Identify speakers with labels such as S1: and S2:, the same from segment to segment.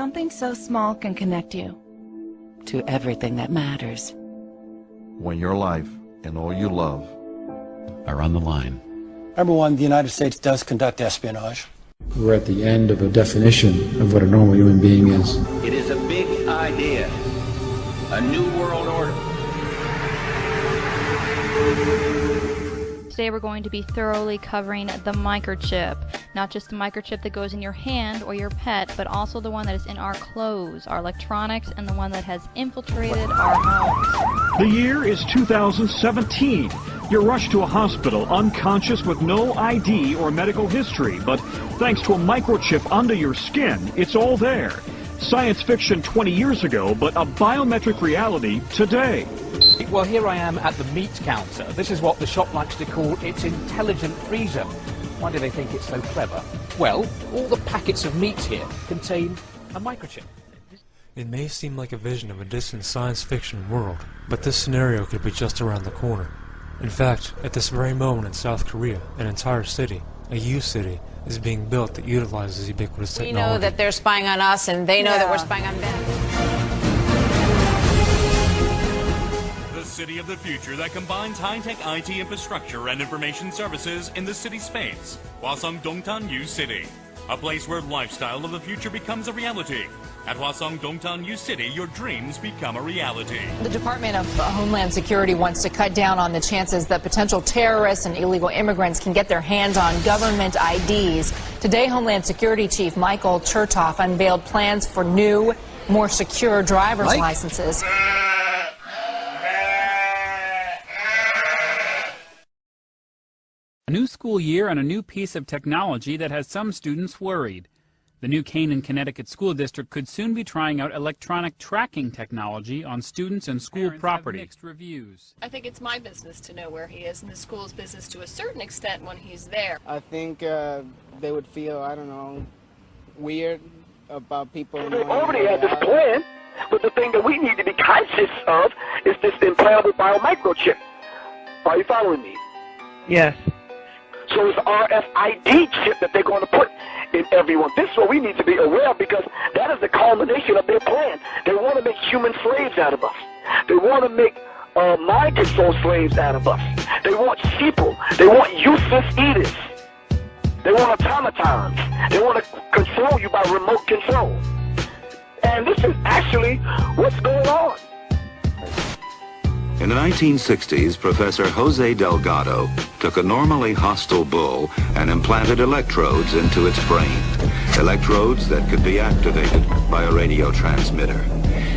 S1: something so small can connect you to everything that matters.
S2: When your life and all you love
S3: are on the line.
S4: Number one, the United States does conduct espionage.
S5: We're at the end of a definition of what a normal human being is.
S6: It is a big idea, a new world order.
S7: Today we're going to be thoroughly covering the microchip. Not just the microchip that goes in your hand or your pet, but also the one that is in our clothes, our electronics, and the one that has infiltrated our homes.
S8: The year is 2017. You're rushed to a hospital unconscious with no ID or medical history, but thanks to a microchip under your skin, it's all there. Science fiction 20 years ago, but a biometric reality today.
S9: Well, here I am at the meat counter. This is what the shop likes to call its intelligent freezer. Why do they think it's so clever? Well, all the packets of meat here contain a microchip.
S10: It may seem like a vision of a distant science fiction world, but this scenario could be just around the corner. In fact, at this very moment in South Korea, an entire city, a U-city, is being built that utilizes ubiquitous technology.
S11: We know that they're spying on us, and they know that we're spying on them.
S12: The city of the future that combines high-tech IT infrastructure and information services in the city space. Hwasong Dongtan U City, a place where lifestyle of the future becomes a reality. At Hwasong Dongtan U City, your dreams become a reality.
S11: The Department of Homeland Security wants to cut down on the chances that potential terrorists and illegal immigrants can get their hands on government IDs. Today, Homeland Security Chief Michael Chertoff unveiled plans for new, more secure driver's licenses.
S13: A new school year and a new piece of technology that has some students worried. The new Canaan, Connecticut school district could soon be trying out electronic tracking technology on students and school property. Mixed reviews.
S14: I think it's my business to know where he is, and the school's business to a certain extent when he's there.
S15: I think they would feel, I don't know, weird about people.
S16: They already had this plan, but the thing that we need to be conscious of is this implantable biomicrochip. Are you following me?
S15: Yes.
S16: So it's RFID chip that they're going to put in everyone. This is what we need to be aware of, because that is the culmination of their plan. They want to make human slaves out of us. They want to make mind control slaves out of us. They want sheeple. They want useless eaters. They want automatons. They want to control you by remote control. And this is actually what's going on.
S17: In the 1960s, Professor Jose Delgado took a normally hostile bull and implanted electrodes into its brain. Electrodes that could be activated by a radio transmitter.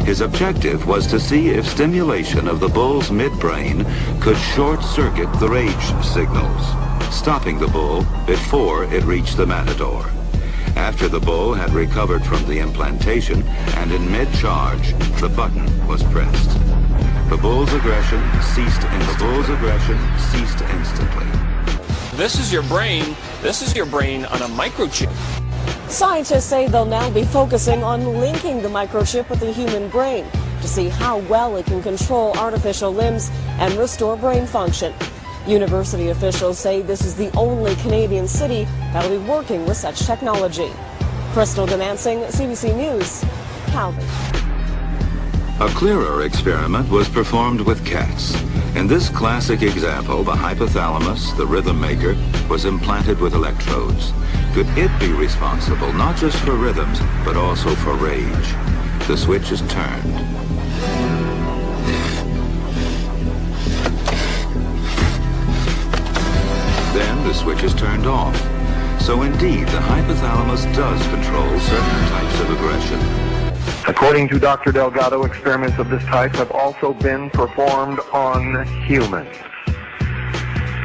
S17: His objective was to see if stimulation of the bull's midbrain could short-circuit the rage signals, stopping the bull before it reached the matador. After the bull had recovered from the implantation and in mid-charge, the button was pressed. The bull's aggression ceased instantly.
S18: This is your brain. This is your brain on a microchip.
S19: Scientists say they'll now be focusing on linking the microchip with the human brain to see how well it can control artificial limbs and restore brain function. University officials say this is the only Canadian city that will be working with such technology. Crystal Demansing, CBC News, Calgary.
S17: A clearer experiment was performed with cats. In this classic example, the hypothalamus, the rhythm maker, was implanted with electrodes. Could it be responsible not just for rhythms, but also for rage? The switch is turned. Then the switch is turned off. So indeed, the hypothalamus does control certain types of aggression.
S20: According to Dr. Delgado, experiments of this type have also been performed on humans.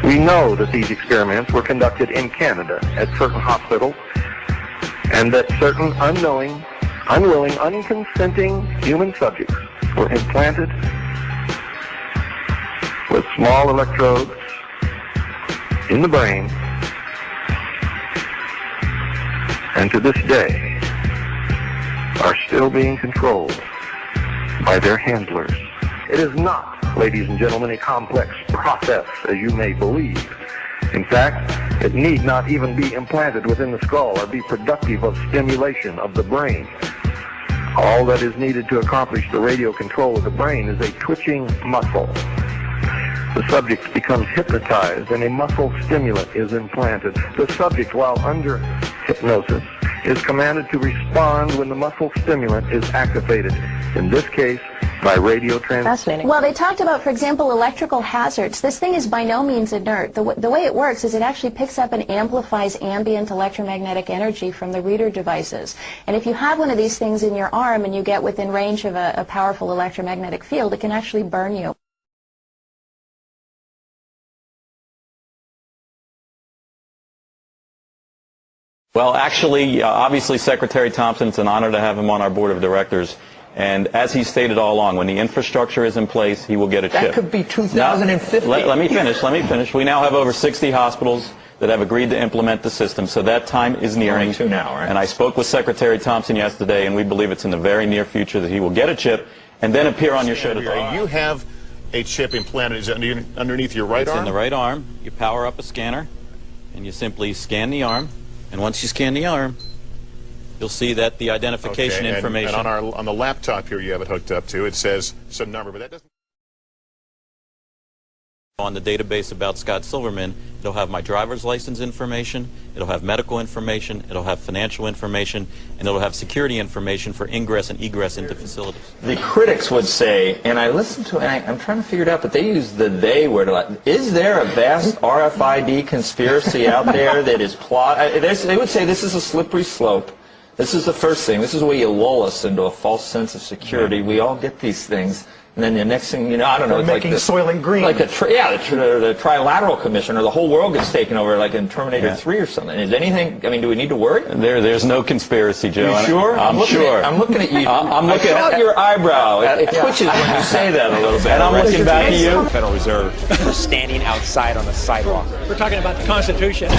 S20: We know that these experiments were conducted in Canada at certain hospitals, and that certain unwilling, unconsenting human subjects were implanted with small electrodes in the brain, and to this day are still being controlled by their handlers. It is not, ladies and gentlemen, a complex process as you may believe. In fact, it need not even be implanted within the skull or be productive of stimulation of the brain. All that is needed to accomplish the radio control of the brain is a twitching muscle. The subject becomes hypnotized and a muscle stimulant is implanted. The subject, while under hypnosis, is commanded to respond when the muscle stimulant is activated, in this case, by radio transmission.
S21: Fascinating. Well, they talked about, for example, electrical hazards. This thing is by no means inert. The way it works is it actually picks up and amplifies ambient electromagnetic energy from the reader devices. And if you have one of these things in your arm and you get within range of a powerful electromagnetic field, it can actually burn you.
S22: Well, actually, obviously, Secretary Thompson, it's an honor to have him on our board of directors. And as he stated all along, when the infrastructure is in place, he will get a chip.
S23: That could be 2050.
S22: Let me finish. We now have over 60 hospitals that have agreed to implement the system, so that time is nearing.
S23: Only 2 now, right?
S22: And I spoke with Secretary Thompson yesterday, and we believe it's in the very near future that he will get a chip and then appear on your show to talk.
S24: You have a chip implanted. Is it underneath your right arm?
S22: It's in the right arm. You power up a scanner, and you simply scan the arm. And once you scan the arm, you'll see that the identification information.
S24: And on the laptop here you have it hooked up to, it says some number, but that doesn't.
S22: On the database about Scott Silverman, it'll have my driver's license information, it'll have medical information, it'll have financial information, and it'll have security information for ingress and egress into facilities.
S23: The critics would say, and I listened to it, and I'm trying to figure it out, but they use the "they" word a lot. Is there a vast RFID conspiracy out there that is they would say this is a slippery slope. This is the first thing. This is where you lull us into a false sense of security. We all get these things. And then the next thing you know, I don't know, it's making like Soylent Green. Like the Trilateral Commission, or the whole world gets taken over, like in Terminator 3 or something. Is anything? I mean, do we need to worry?
S22: There's no conspiracy, Joe.
S23: You sure?
S22: I'm sure.
S23: I'm looking at you.
S22: I'm looking
S23: at your eyebrow. It twitches when you say that a little bit.
S22: And I'm looking back at you.
S24: Federal Reserve.
S9: We're standing outside on the sidewalk.
S25: We're talking about the Constitution.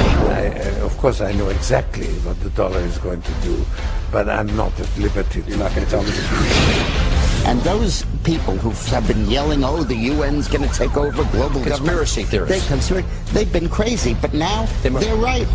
S26: Of course, I know exactly what the dollar is going to do, but I'm not at liberty. You're not going to tell me the truth.
S27: And those people who have been yelling, oh, the UN's going to take over global
S9: Conspiracy
S27: government.
S9: Theorists.
S27: They've been crazy, but now they're right.